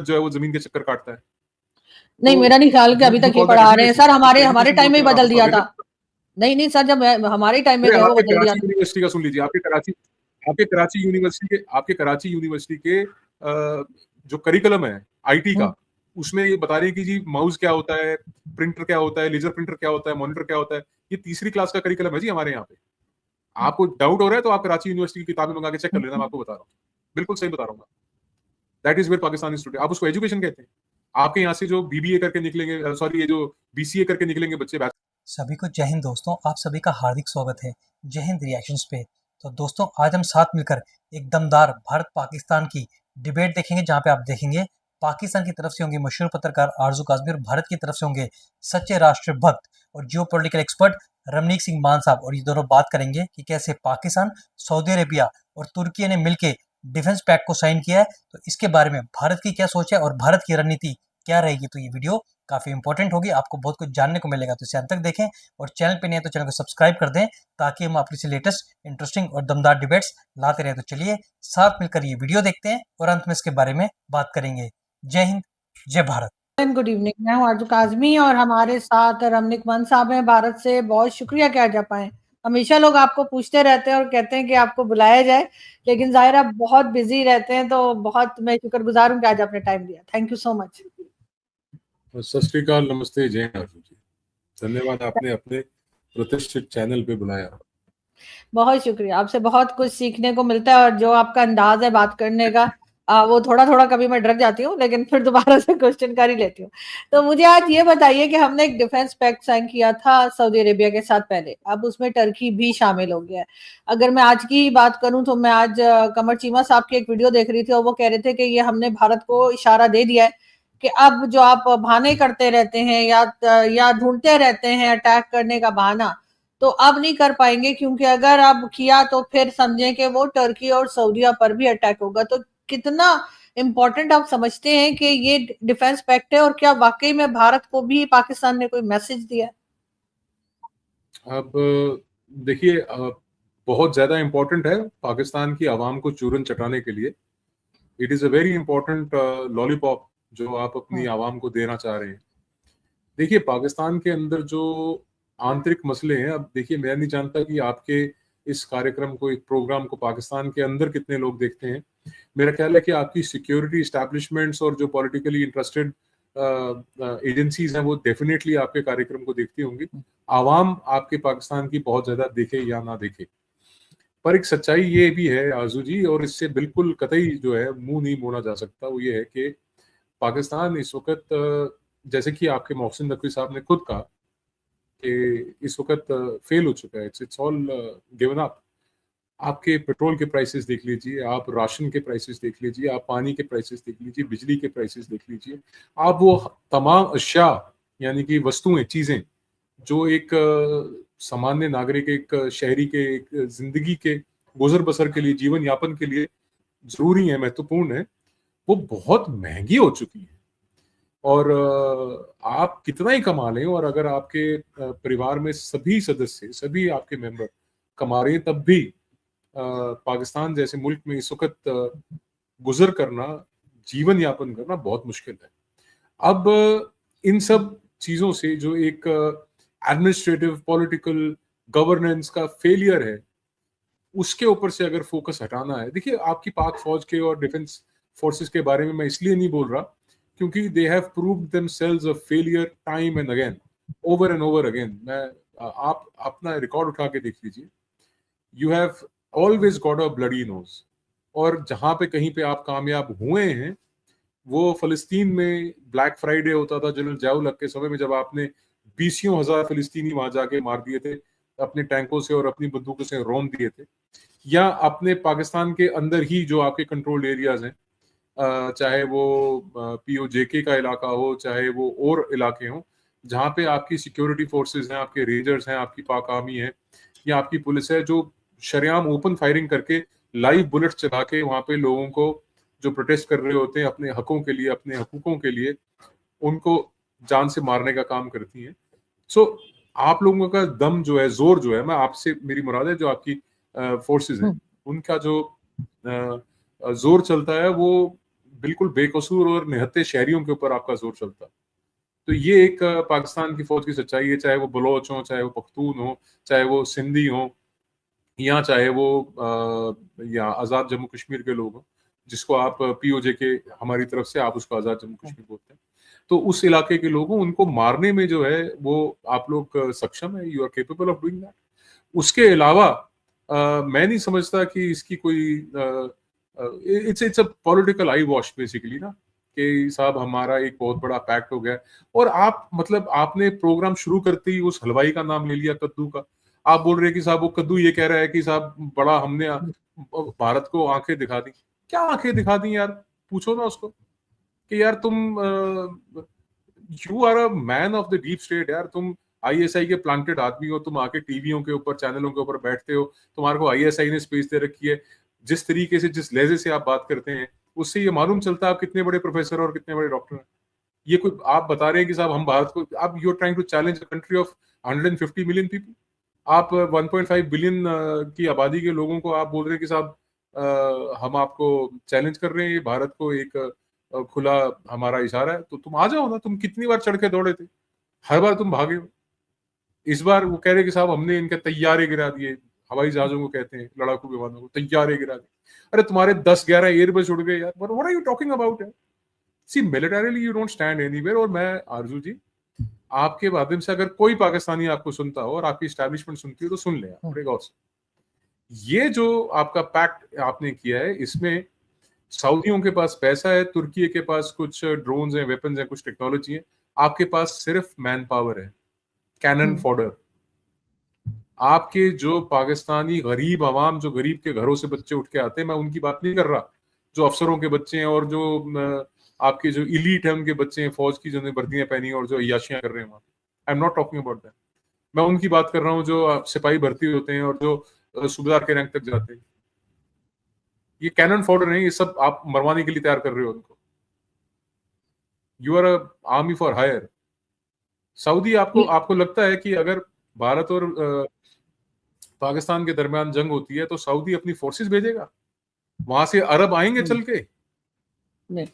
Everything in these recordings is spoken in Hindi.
जो है वो जमीन के चक्कर काटता है। नहीं, तो मेरा नहीं ख्याल कि अभी तक ये पढ़ा रहे हैं सर। हमारे टाइम में ही बदल दिया था। नहीं सर, जब हमारे टाइम में वो बदल दिया। यूनिवर्सिटी का सुन लीजिए, आपके कराची यूनिवर्सिटी के जो करिकुलम है आईटी का, उसमें ये बता रहे हैं कि जी माउस क्या होता है, प्रिंटर क्या होता है, लेजर प्रिंटर क्या होता है, मॉनिटर क्या होता है। ये तीसरी क्लास का करिकुलम है जी हमारे यहाँ पे। आपको डाउट हो रहा है तो आप कराची यूनिवर्सिटी की किताबें मंगा के चेक कर लेना, मैं आपको बता रहा हूँ, बिल्कुल सही बता रहा हूँ। That is where Pakistan is today. आप उसको एजुकेशन कहते हैं। आपके यहाँ से जो बीबीए करके निकलेंगे, सॉरी ये जो बीसीए करके निकलेंगे बच्चे। सभी को जय हिंद दोस्तों, आप सभी का हार्दिक स्वागत है जय हिंद रिएक्शंस पे। तो दोस्तों आज हम साथ मिलकर एक दमदार भारत पाकिस्तान की डिबेट देखेंगे, जहां पे आप देखेंगे पाकिस्तान की तरफ से होंगे मशहूर पत्रकार आरजू काजमी और भारत की तरफ से होंगे सच्चे राष्ट्र भक्त और जियो पॉलिटिकल एक्सपर्ट रमनीक सिंह मान साहब। और ये दोनों बात करेंगे कि कैसे पाकिस्तान, सऊदी अरेबिया और तुर्की ने मिलकर डिफेंस पैक्ट को साइन किया है, तो इसके बारे में भारत की क्या सोच है और भारत की रणनीति क्या रहेगी। तो ये वीडियो काफी इंपॉर्टेंट होगी, आपको बहुत कुछ जानने को मिलेगा, तो इसे अंत तक देखें और चैनल पे नहीं है तो चैनल को सब्सक्राइब कर दें, ताकि हम आपके से लेटेस्ट इंटरेस्टिंग और दमदार डिबेट्स लाते रहें। तो चलिए साथ मिलकर ये वीडियो देखते हैं और अंत में इसके बारे में बात करेंगे। जय हिंद, जय भारत। गुड इवनिंग, मैं हूँ आरजू काजमी और हमारे साथ रमनीक मान साहब हैं भारत से। बहुत शुक्रिया कि आज आप आए। हमेशा लोग आपको पूछते रहते हैं और कहते हैं कि आपको बुलाया जाए, लेकिन जाहिर आप बहुत बिजी रहते हैं, तो बहुत मैं शुक्रगुजार हूँ कि आज आपने टाइम दिया। Thank you so much. सत श्री अकाल, नमस्ते, जय आरजू जी। धन्यवाद, आपने अपने प्रतिष्ठित चैनल पे बुलाया। बहुत शुक्रिया, आपसे बहुत कुछ सीखने को मिलता है और जो आपका अंदाज है बात करने का, वो थोड़ा थोड़ा कभी मैं डर जाती हूँ, लेकिन फिर दोबारा से क्वेश्चन कर ही लेती हूँ। तो मुझे आज ये बताइए कि हमने एक डिफेंस पैक्ट साइन किया था सऊदी अरेबिया के साथ पहले, अब उसमें टर्की भी शामिल हो गया है। अगर मैं आज की बात करूं तो मैं आज कमर चीमा साहब की एक वीडियो देख रही थी और वो कह रहे थे कि ये हमने भारत को इशारा दे दिया है कि अब जो आप बहाने करते रहते हैं या ढूंढते रहते हैं अटैक करने का बहाना, तो अब नहीं कर पाएंगे, क्योंकि अगर अब किया तो फिर समझें कि वो टर्की और सऊदीया पर भी अटैक होगा। तो कितना इंपॉर्टेंट आप समझते हैं कि ये डिफेंस पैक्ट है और क्या वाकई में भारत को भी पाकिस्तान ने कोई मैसेज दिया? अब देखिए, बहुत ज्यादा इंपॉर्टेंट है पाकिस्तान की आवाम को चूरन चटाने के लिए। It is a very important lollipop जो आप अपनी आवाम को देना चाह रहे हैं। देखिए, पाकिस्तान के अंदर जो आंतरिक मसले हैं, अब देखिए मैं नहीं जानता कि आपके इस कार्यक्रम को, एक प्रोग्राम को पाकिस्तान के अंदर कितने लोग देखते हैं। मेरा ख्याल है कि आपकी सिक्योरिटी इस्टेब्लिशमेंट्स और जो पॉलिटिकली इंटरेस्टेड एजेंसीज हैं वो डेफिनेटली आपके कार्यक्रम को देखती होंगी। आवाम आपके पाकिस्तान की बहुत ज्यादा देखे या ना देखे, पर एक सच्चाई ये भी है आजू जी, और इससे बिल्कुल कतई जो है मुंह नहीं मोड़ा जा सकता, वो ये है कि पाकिस्तान इस वक्त, जैसे कि आपके मोहसिन नकवी साहब ने खुद कहा कि इस वक्त फेल हो चुका है, इट्स ऑल गिवन अप। आपके पेट्रोल के प्राइसेस देख लीजिए, आप राशन के प्राइसेस देख लीजिए, आप पानी के प्राइसेस देख लीजिए, बिजली के प्राइसेस देख लीजिए, आप वो तमाम अशिया यानी कि वस्तुएं, चीजें जो एक सामान्य नागरिक, एक शहरी के एक जिंदगी के गुजर बसर के लिए, जीवन यापन के लिए जरूरी है, महत्वपूर्ण है, वो बहुत महंगी हो चुकी है। और आप कितना ही कमा लें, और अगर आपके परिवार में सभी सदस्य, सभी आपके मेंबर कमा रहे हैं, तब भी पाकिस्तान जैसे मुल्क में इस वक्त गुजर करना, जीवन यापन करना बहुत मुश्किल है। अब इन सब चीजों से जो एक एडमिनिस्ट्रेटिव पॉलिटिकल गवर्नेंस का फेलियर है, उसके ऊपर से अगर फोकस हटाना है, देखिए आपकी पाक फौज के और डिफेंस फोर्सेस के बारे में मैं इसलिए नहीं बोल रहा क्योंकि they have proved themselves a failure time and again, over and over again. मैं आप अपना रिकॉर्ड उठा के देख लीजिए, you have always got a bloody nose. और जहां पे कहीं पे आप कामयाब हुए हैं, वो फलस्तीन में ब्लैक फ्राइडे होता था जनरल ज़ियाउल हक के समय में, जब आपने बीसियों हजार फिलिस्तीनी वहां जाके मार दिए थे अपने टैंकों से और अपनी बंदूकों से रोन दिए थे, या अपने पाकिस्तान के अंदर ही जो आपके कंट्रोल्ड एरियाज हैं, चाहे वो पीओजेके का इलाका हो, चाहे वो और इलाके हों, जहाँ पे आपकी सिक्योरिटी फोर्सेस हैं, आपके रेंजर्स हैं, आपकी पाक आर्मी है या आपकी पुलिस है, जो शरेआम ओपन फायरिंग करके लाइव बुलेट चला के वहां पे लोगों को जो प्रोटेस्ट कर रहे होते हैं अपने हकों के लिए, अपने हकूकों के लिए, उनको जान से मारने का काम करती हैं। सो आप लोगों का दम जो है, जोर जो है, मैं आपसे, मेरी मुराद है जो आपकी फोर्सेस हैं, उनका जो जोर चलता है वो बिल्कुल बेकसूर और निहत्थे शहरियों के ऊपर आपका जोर चलता। तो ये एक पाकिस्तान की फौज की सच्चाई है, चाहे वो बलोच हो, चाहे वो पख्तून हो, चाहे वो सिंधी हो, या चाहे वो या आज़ाद जम्मू कश्मीर के लोग हों, जिसको आप पीओजे के हमारी तरफ से आप उसको आज़ाद जम्मू कश्मीर बोलते हैं। तो उस इलाके के लोगों उनको मारने में जो है वो आप लोग सक्षम है, you are capable of doing that. उसके अलावा मैं नहीं समझता कि इसकी कोई it's a political eyewash basically ना, कि साहब हमारा एक बहुत बड़ा पैक्ट हो गया और आप मतलब आपने प्रोग्राम शुरू करते ही उस हलवाई का नाम ले लिया, कद्दू का। आप बोल रहे हैं कि साहब वो कद्दू ये कह रहा है कि साहब बड़ा हमने भारत को आंखें दिखा दी। क्या आंखें दिखा दी यार, पूछो ना उसको कि यार तुम you are a man of the deep state यार, तुम आईएसआई के प्लांटेड आदमी हो, तुम आके टीवियों के ऊपर चैनलों के ऊपर बैठते हो, तुम्हारे को आईएसआई ने स्पेस दे रखी है। जिस तरीके से जिस लहजे से आप बात करते हैं उससे ये मालूम चलता है आप कितने बड़े प्रोफेसर और कितने बड़े डॉक्टर हैं। ये कोई आप बता रहे हैं कि साहब हम भारत को, आप you are trying to challenge a country of 150 million people. आप 1.5 बिलियन की आबादी के लोगों को आप बोल रहे हैं कि साहब हम आपको चैलेंज कर रहे हैं, ये भारत को एक खुला हमारा इशारा है, तो तुम आ जाओ ना। तुम कितनी बार चढ़ के दौड़े थे, हर बार तुम भागे हो। इस बार वो कह रहे कि साहब हमने इनके तैयारे गिरा दिए, हवाई जहाजों को कहते हैं, लड़ाकू विमानों को तैयारे गिरा दिए। अरे तुम्हारे 10-11 एयरबस उड़ गए यार, what are you talking about यार? See militarily you don't stand anywhere. और मैं आरजू जी आपके माध्यम से अगर कोई पाकिस्तानी आपको सुनता हो और आपकी एस्टैब्लिशमेंट सुनती हो तो सुन ले आप बड़े गौर से। ये जो आपका पैक्ट आपने किया है, इसमें सऊदियों के पास पैसा है, तुर्की के पास कुछ ड्रोन्स हैं, वेपन्स हैं, कुछ टेक्नोलॉजी है, आपके पास सिर्फ मैन पावर है, कैनन फॉडर। आपके जो पाकिस्तानी गरीब आवाम, जो गरीब के घरों से बच्चे उठ के आते हैं, मैं उनकी बात नहीं कर रहा, जो अफसरों के बच्चे हैं और जो आपके जो इलीट है उनके बच्चे हैं, फौज की जो वर्दियां पहनी और जो अय्याशियां कर रहे हैं वहां। I am not talking about that. मैं उनकी बात कर रहा हूँ जो सिपाही भर्ती होते हैं और जो सूबेदार के रैंक तक जाते हैं। ये कैनन फॉडर नहीं, ये सब आप मरवाने के लिए तैयार कर रहे हो उनको। You are army for hire. Saudi आपको आपको लगता है कि अगर भारत और पाकिस्तान के दरमियान जंग होती है तो सऊदी अपनी फोर्सेस भेजेगा? वहां से अरब आएंगे चल के? नहीं।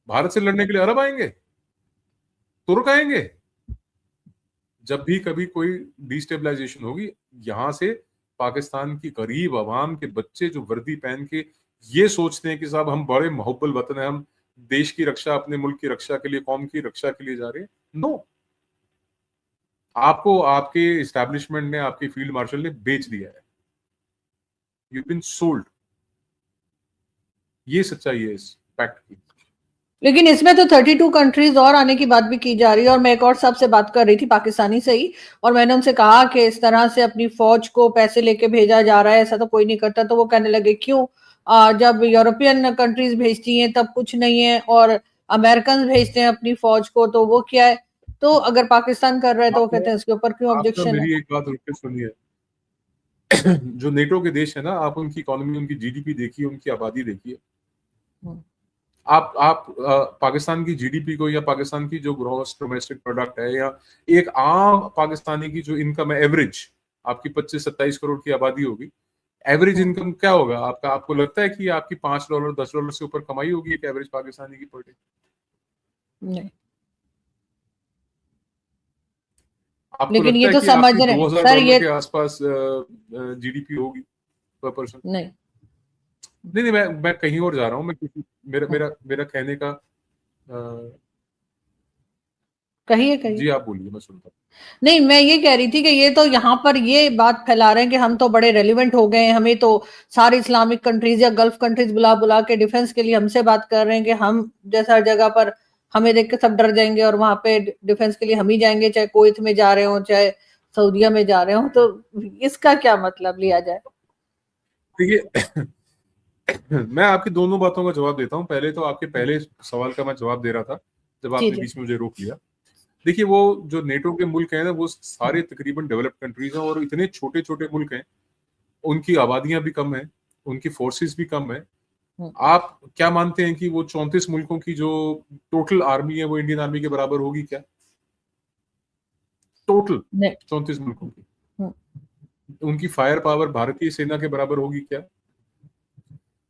भारत से लड़ने के लिए अरब आएंगे, तुर्क आएंगे? जब भी कभी कोई डिस्टेबलाइजेशन होगी, यहां से पाकिस्तान की गरीब आवाम के बच्चे जो वर्दी पहन के ये सोचते हैं कि साहब हम बड़े मोहब्बल वतन है, हम देश की रक्षा, अपने मुल्क की रक्षा के लिए, कौम की रक्षा के लिए जा रहे हैं। नो, आपको आपके एस्टैब्लिशमेंट ने, आपके फील्ड मार्शल ने बेच दिया है। You been sold. ये सच्चाई है इस पैक्ट की। लेकिन इसमें तो 32 कंट्रीज और आने की बात भी की जा रही है। और मैं एक और साहब से बात कर रही थी पाकिस्तानी से ही, और मैंने उनसे कहा कि इस तरह से अपनी फौज को पैसे लेके भेजा जा रहा है, ऐसा तो कोई नहीं करता। तो वो कहने लगे क्यों, जब यूरोपियन कंट्रीज भेजती हैं तब कुछ नहीं है, और अमेरिकन भेजते हैं अपनी फौज को तो वो क्या है। तो अगर पाकिस्तान कर रहा है तो वो कहते हैं इसके ऊपर क्यों ऑब्जेक्शन है। मेरी एक बात रुक के सुनिए। जो नेटो के देश है ना, आप उनकी इकोनॉमी, उनकी जीडीपी देखिए, उनकी आबादी देखिए। आप पाकिस्तान की जीडीपी को या पाकिस्तान की जो ग्रॉस डोमेस्टिक प्रोडक्ट है या एक आम पाकिस्तानी की जो इनकम है एवरेज, आपकी 25-27 करोड़ की आबादी होगी, एवरेज इनकम क्या होगा आपका? आपको लगता है कि आपकी $5 $10 से ऊपर कमाई होगी एक एवरेज पाकिस्तानी की पर डे? नहीं। आपको लेकिन लगता ये है तो कि समझ आपकी रहे सर, $2000 ये के आसपास जीडीपी होगी पर पर्सन? नहीं। नहीं, मैं कहीं और जा रहा हूँ। मैं किसी मेरा मेरा मेरा कहने का कहिए जी आप बोलिए, मैं सुनता हूँ। नहीं, मैं ये कह रही थी कि ये तो यहाँ पर ये बात फैला रहे हैं कि हम तो बड़े रेलिवेंट हो गए हैं, हमें तो सारी इस्लामिक कंट्रीज या गल्फ कंट्रीज बुला बुला के डिफेंस के लिए हमसे बात कर रहे हैं कि हम जैसा जगह पर हमें देख के सब डर जाएंगे और वहां पे डिफेंस के लिए हम ही जाएंगे, चाहे कुवैत में जा रहे हो चाहे सऊदीया में जा रहे हो। तो इसका क्या मतलब लिया जाए? देखिए, मैं आपकी दोनों बातों का जवाब देता हूँ। पहले तो आपके पहले सवाल का मैं जवाब दे रहा था जब जी आपने जी। बीच में मुझे रोक लिया। देखिए, वो जो नेटो के मुल्क हैं ना, वो सारे तकरीबन डेवलप्ड कंट्रीज हैं और इतने छोटे छोटे मुल्क हैं, उनकी आबादियां भी कम है, उनकी फोर्सेस भी कम है। आप क्या मानते हैं कि वो 34 मुल्कों की जो टोटल आर्मी है वो इंडियन आर्मी के बराबर होगी क्या? टोटल 34 मुल्कों की उनकी फायर पावर भारतीय सेना के बराबर होगी क्या?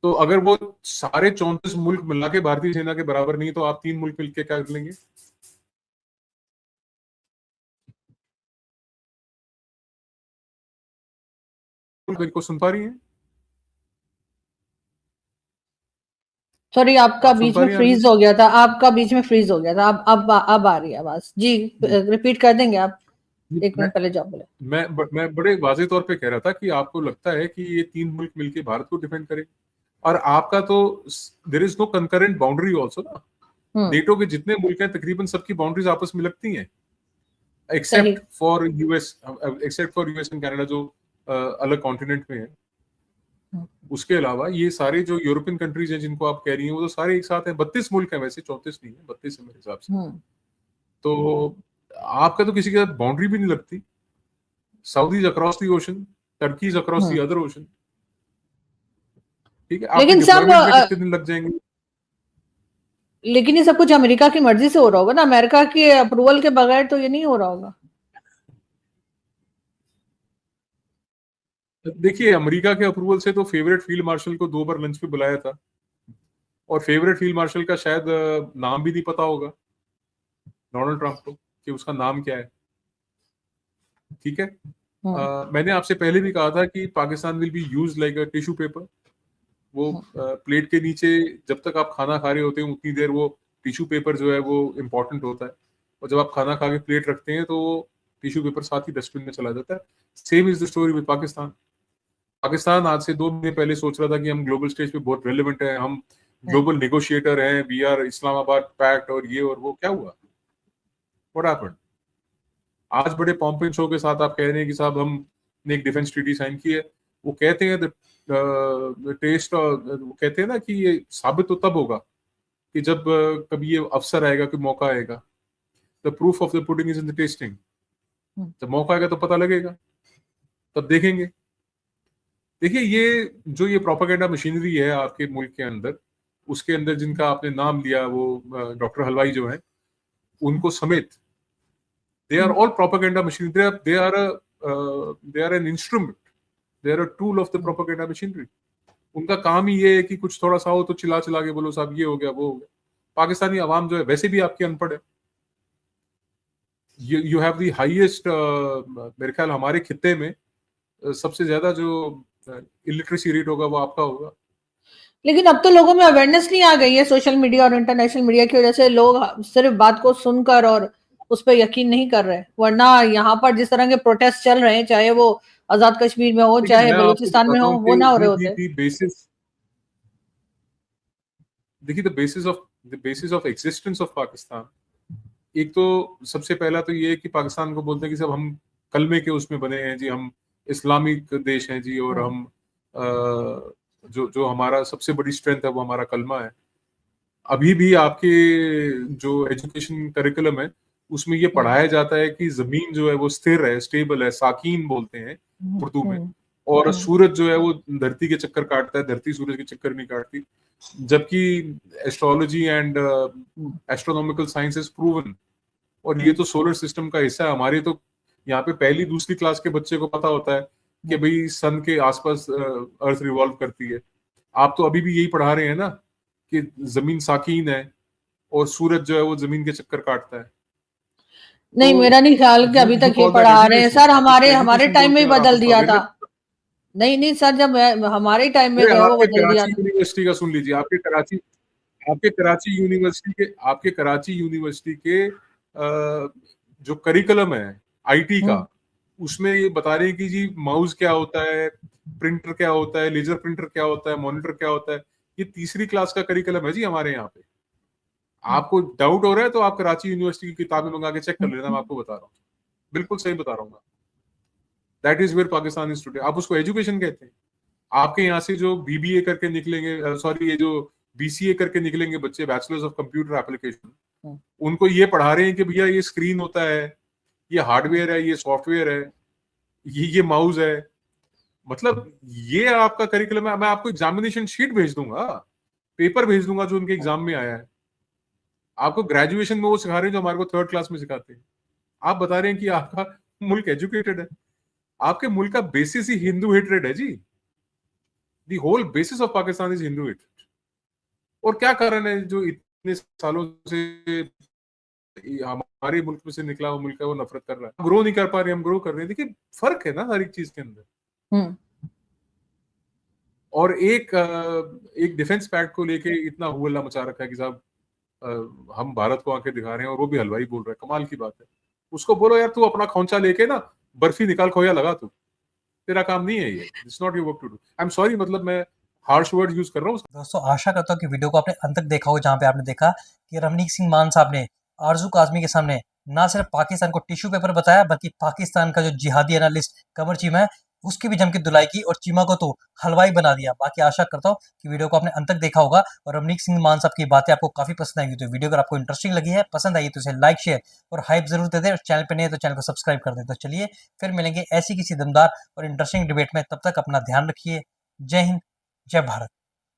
तो अगर वो सारे 34 मुल्क मिला के भारतीय सेना के बराबर नहीं तो आप 3 मुल्क मिलके क्या कर लेंगे? मेरे को सुन पा रही हैं? सॉरी, आपका आप सुन बीच पा में रही हैं फ्रीज आरज़ी? हो गया था, आपका बीच में फ्रीज हो गया था। अब आ रही है आवाज जी। रिपीट कर देंगे आप? एक मैं मिनट पहले जॉब बोले। मैं बड़े वाजे तौर पे कह रहा था कि आपको लगता है कि ये 3 मुल्क मिलके भारत को डिफेंड करें, और आपका तो there is no concurrent boundary also ना। नेटो के जितने मुल्क हैं तकरीबन सबकी बाउंड्रीज आपस में लगती हैं, सही। Except for US and Canada जो अलग कॉन्टिनेंट में है। उसके अलावा ये सारे जो यूरोपियन कंट्रीज हैं जिनको आप कह रही हैं वो तो सारे एक साथ हैं। 32 मुल्क हैं, वैसे 34 नहीं है, 32 है मेरे हिसाब से। तो आपका तो किसी के साथ बाउंड्री भी नहीं लगती। Saudis across the ocean, Turkey's across the other ocean. ठीक है, आपके लेकिन सब डिप्लॉयमेंट में कितने दिन लग जाएंगे? लेकिन ये सब कुछ अमेरिका की मर्जी से हो रहा होगा ना, अमेरिका के अप्रूवल के बगैर तो ये नहीं हो रहा होगा। देखिए, अमेरिका के अप्रूवल से तो फेवरेट फील्ड मार्शल को 2 बार लंच पे बुलाया था, और फेवरेट फील्ड मार्शल का शायद नाम भी नहीं पता होगा डोनाल्ड ट्रंप को कि उसका नाम क्या है। ठीक है। मैंने आपसे पहले भी कहा था कि Pakistan will be use like a tissue paper. वो प्लेट के नीचे जब तक आप खाना खा रहे होते हैं उतनी देर वो टिश्यू पेपर जो है वो इम्पोर्टेंट होता है, और जब आप खाना खा के प्लेट रखते हैं तो टिश्यू पेपर साथ ही डस्टबिन में चला जाता है। Same is the story with Pakistan. Pakistan आज से 2 महीने पहले सोच रहा था कि हम ग्लोबल स्टेज पे बहुत रेलिवेंट है, हम ग्लोबल नेगोशिएटर हैं, वी आर इस्लामाबाद पैक्ट और ये और वो। क्या हुआ? What happened? आज बड़े पॉम्पिंग शो के साथ आप कह रहे हैं कि साहब हमने एक डिफेंस ट्रीटी साइन की है। वो कहते हैं टेस्ट, वो कहते हैं ना कि ये साबित तो तब होगा कि जब कभी ये अवसर आएगा, कि मौका आएगा। The proof of the pudding is in the testing. जब मौका आएगा तो पता लगेगा, तब देखेंगे। देखिए, ये जो ये प्रोपेगेंडा मशीनरी है आपके मुल्क के अंदर, उसके अंदर जिनका आपने नाम लिया वो डॉक्टर हलवाई जो है उनको समेत, they are all propaganda machine. They are an instrument. They are a tool of the propaganda machinery. उनका काम ही ये है कि कुछ थोड़ा सा हो तो चिल्ला चिल्ला के बोलो साहब ये हो गया वो हो गया। पाकिस्तानी आवाम जो है वैसे भी आपकी अनपढ़ है। यू हैव द हाईएस्ट, मेरे ख्याल हमारे खित्ते में सबसे ज्यादा जो इलिटरेसी रेट होगा वो आपका होगा। लेकिन अब तो लोगों में अवेयरनेस नहीं आ गई है सोशल मीडिया और इंटरनेशनल मीडिया की वजह से। लोग सिर्फ बात को सुनकर और उस पर यकीन नहीं कर रहे। वरना यहाँ पर जिस तरह के प्रोटेस्ट चल रहे हैं, चाहे वो आजाद कश्मीर में हो चाहे बलूचिस्तान में हो, वो ना हो रहे होते। देखिए, the basis of existence of Pakistan, एक तो सबसे पहला तो ये है कि पाकिस्तान को बोलते हैं कि सब हम कलमे के उसमें बने हैं जी, हम इस्लामिक देश हैं जी, और हम जो हमारा सबसे बड़ी स्ट्रेंथ है वो हमारा कलमा है। अभी भी आपके जो एजुकेशन करिकुलम है उसमें ये पढ़ाया जाता है कि जमीन जो है वो स्थिर है, स्टेबल है, साकीन बोलते हैं उर्दू में, और सूरज जो है वो धरती के चक्कर काटता है, धरती सूरज के चक्कर नहीं काटती। जबकि astrology and astronomical science is proven, और ये तो सोलर सिस्टम का हिस्सा है। हमारे तो यहाँ पे पहली दूसरी क्लास के बच्चे को पता होता है कि भाई सन के आसपास अर्थ रिवॉल्व करती है। आप तो अभी भी यही पढ़ा रहे हैं ना कि जमीन साकीन है और सूरज जो है वो जमीन के चक्कर काटता है। नहीं, तो मेरा नहीं ख्याल कि अभी तक ये पढ़ा रहे हैं सर। हमारे टाइम में ही बदल दिया था। नहीं सर, जब हमारे टाइम में गए वो बदल दिया। यूनिवर्सिटी का सुन लीजिए, आपके कराची यूनिवर्सिटी के जो करिकुलम है आईटी का, उसमें ये बता रहे हैं कि जी माउस क्या होता है, प्रिंटर क्या होता है, लेजर प्रिंटर क्या होता है, मॉनिटर क्या होता है। ये तीसरी क्लास का करिकुलम है जी हमारे यहाँ पे। आपको डाउट हो रहा है तो आप कराची यूनिवर्सिटी की किताबें मंगा के चेक कर लेना, मैं आपको बता रहा हूँ, बिल्कुल सही बता रहा हूँ। That is where Pakistan is today. आप उसको एजुकेशन कहते हैं। आपके यहाँ से जो बीबीए करके निकलेंगे, सॉरी ये जो बीसीए करके निकलेंगे बच्चे, बैचलर्स ऑफ कंप्यूटर एप्लीकेशन, उनको ये पढ़ा रहे हैं कि भैया ये स्क्रीन होता है, ये हार्डवेयर है, ये सॉफ्टवेयर है, ये माउस है। मतलब ये आपका करिकुलम है। मैं आपको एग्जामिनेशन शीट भेज दूंगा, पेपर भेज दूंगा जो उनके एग्जाम में आया है। आपको ग्रेजुएशन में वो सिखा रहे हैं जो हमारे को थर्ड क्लास में सिखाते हैं। आप बता रहे हैं कि आपका मुल्क एजुकेटेड है। आपके मुल्क का बेसिस ही हिंदू हेट्रेड है जी। The whole basis of Pakistan is Hindu hatred. और क्या कारण है जो इतने सालों से हमारे मुल्क में से निकला हुआ मुल्क है वो नफरत कर रहा है? ग्रो नहीं कर पा रहे, हम ग्रो कर रहे हैं। देखिए फर्क है ना हर एक चीज के अंदर। और एक डिफेंस पैक्ट को लेके इतना हुल्ला मचा रखा है कि साहब हम भारत को आंखें दिखा रहे हैं और वो भी हलवाई बोल रहा है। कमाल की बात है। उसको बोलो यार तू अपना खोंचा लेके ना बर्फी निकाल, खोया लगा, तू, तेरा काम नहीं है ये। It's not your work to do. I am sorry, मतलब मैं हार्श वर्ड यूज कर रहा हूँ। दोस्तों आशा करता हूँ कि वीडियो को आपने अंत तक देखा हो, जहाँ पे आपने देखा कि रवनीक सिंह मान साहब ने आरजू काजमी के सामने ना सिर्फ पाकिस्तान को टिश्यू पेपर बताया, बल्कि पाकिस्तान का जो जिहादी एनालिस्ट कमर चीमा है उसकी भी जम के धुलाई की और चीमा को तो हलवाई बना दिया। बाकी आशा करता हूँ कि वीडियो को आपने अंत तक देखा होगा और रवनीक सिंह मान साहब की बातें आपको काफी पसंद आएंगी। तो वीडियो अगर आपको इंटरेस्टिंग लगी है, पसंद आई, तो इसे लाइक, शेयर और हाइप जरूर दे दे। और चैनल पे नहीं है तो चैनल को सब्सक्राइब कर दे। तो चलिए फिर मिलेंगे ऐसी किसी दमदार और इंटरेस्टिंग डिबेट में। तब तक अपना ध्यान रखिए। जय हिंद, जय भारत।